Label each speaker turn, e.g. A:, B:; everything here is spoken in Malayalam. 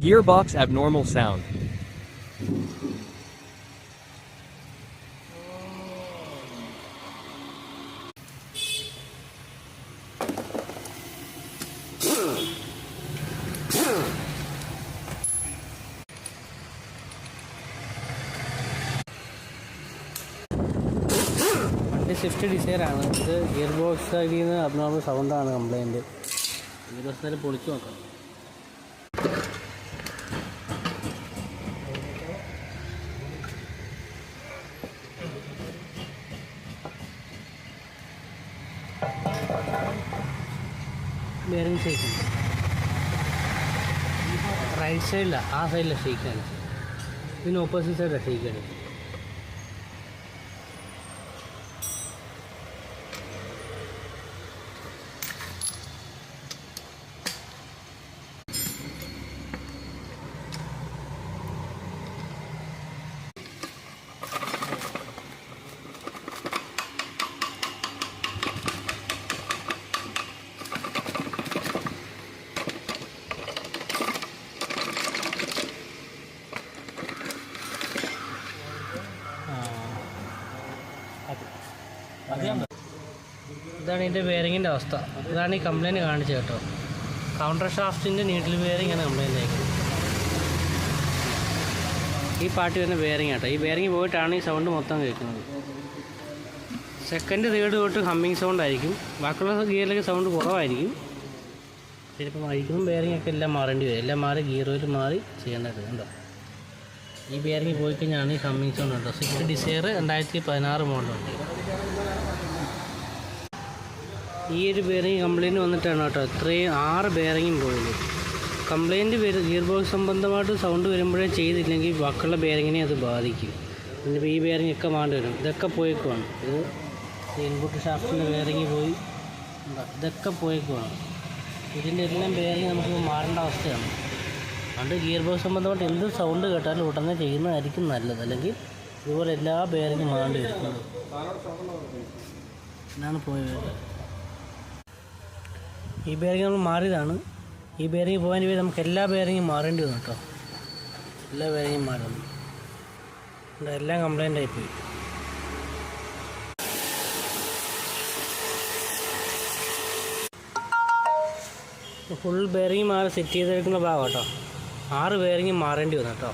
A: Gearbox abnormal sound.
B: വണ്ടി സ്വിഫ്റ്റ് ഡിസൈറാണ്. ഇത് ഗിയർ ബോക്സ് സൈഡിൽ നിന്ന് അബ്നോർമൽ സൗണ്ടാണ് കംപ്ലൈൻറ്റ്. ഈ ദിവസത്തിൽ പൊളിച്ചു നോക്കാം. ബെയറിംഗ് ഷേക്ക് റൈറ്റ് സൈഡിലാണ്, ആ സൈഡിലാണ് ഷേക്കാണ്. ഇതിന് ഓപ്പോസിറ്റ് സൈഡിലാണ് ഷേക്കാണ്. ഇതാണ് ഇതിൻ്റെ ബെയറിങ്ങിൻ്റെ അവസ്ഥ. ഇതാണ് ഈ കംപ്ലയിൻറ്റ് കാണിച്ചത് കേട്ടോ. കൗണ്ടർ ഷാഫ്റ്റിൻ്റെ നീഡിൽ ബെയറിംഗ് ആണ് കംപ്ലയിൻ്റ് ആയിരിക്കുന്നത്. ഈ പാർട്ടി വരുന്ന ബെയറിംഗ് കേട്ടോ. ഈ ബെയറിംഗ് പോയിട്ടാണ് ഈ സൗണ്ട് മൊത്തം കേൾക്കുന്നത്. സെക്കൻഡ് തേർഡ് തൊട്ട് ഹമ്മിങ് സൗണ്ട് ആയിരിക്കും. ബാക്കിയുള്ള ഗിയറിലേക്ക് സൗണ്ട് കുറവായിരിക്കും. ചിലപ്പോൾ അഴിക്കുമ്പോൾ ബെയറിംഗ് ഒക്കെ എല്ലാം മാറേണ്ടി വരും. എല്ലാം മാറി ഗിയർ ഓയിൽ മാറി ചെയ്യേണ്ടത് കണ്ടോ. ഈ ബെയറിംഗ് പോയി കഴിഞ്ഞാണ് ഈ ഹമ്മിങ് സൗണ്ട് കേട്ടോ. Swift Dzire 2016 മോഡലുണ്ട്. ഈ ഒരു ബെയറിംഗ് കംപ്ലയിൻറ്റ് വന്നിട്ടാണ് കേട്ടോ ഇത്രയും 6 ബെയറിങ്ങും പോയത്. കംപ്ലയിൻറ്റ് ഗിയർ ബോക്സ് സംബന്ധമായിട്ട് സൗണ്ട് വരുമ്പോഴേ ചെയ്തില്ലെങ്കിൽ ബാക്കിയുള്ള ബെയറിങ്ങിനെ അത് ബാധിക്കും. ഇന്നിപ്പോൾ ഈ ബെയറിംഗ് ഒക്കെ മാറി വരും. ഇതൊക്കെ പോയേക്കുവാണ്. ഇത് ഇൻപുട്ട് ഷാഫ്റ്റിൻ്റെ ബെയറിങ് പോയി, ഇതൊക്കെ പോയേക്കുവാണ്. ഇതിൻ്റെ എല്ലാം ബെയറിങ് നമുക്ക് മാറേണ്ട അവസ്ഥയാണ്. അതുകൊണ്ട് ഗിയർ ബോക്സ് സംബന്ധമായിട്ട് എന്ത് സൗണ്ട് കേട്ടാലും ഉടനെ ചെയ്യുന്നതായിരിക്കും നല്ലത്. അല്ലെങ്കിൽ ഇതുപോലെ എല്ലാ ബെയറിങ്ങും മാറേണ്ടി വരുന്നത്. എന്നാണ് പോയത്. ഈ ബെയറിങ് നമ്മൾ മാറിയതാണ്. ഈ ബെയറിങ് പോകാൻ വേണ്ടി നമുക്ക് എല്ലാ ബെയറിങ്ങും മാറേണ്ടി വന്നു കേട്ടോ. എല്ലാ ബെയറിങ്ങും മാറുന്നു. എല്ലാം കംപ്ലൈൻ്റ് ആയിപ്പോയി. ഫുൾ ബെയറിങ് മാറി സെറ്റ് ചെയ്തെടുക്കുന്ന ഭാഗം കേട്ടോ. 6 ബെയറിങ് മാറേണ്ടി വന്നു കേട്ടോ.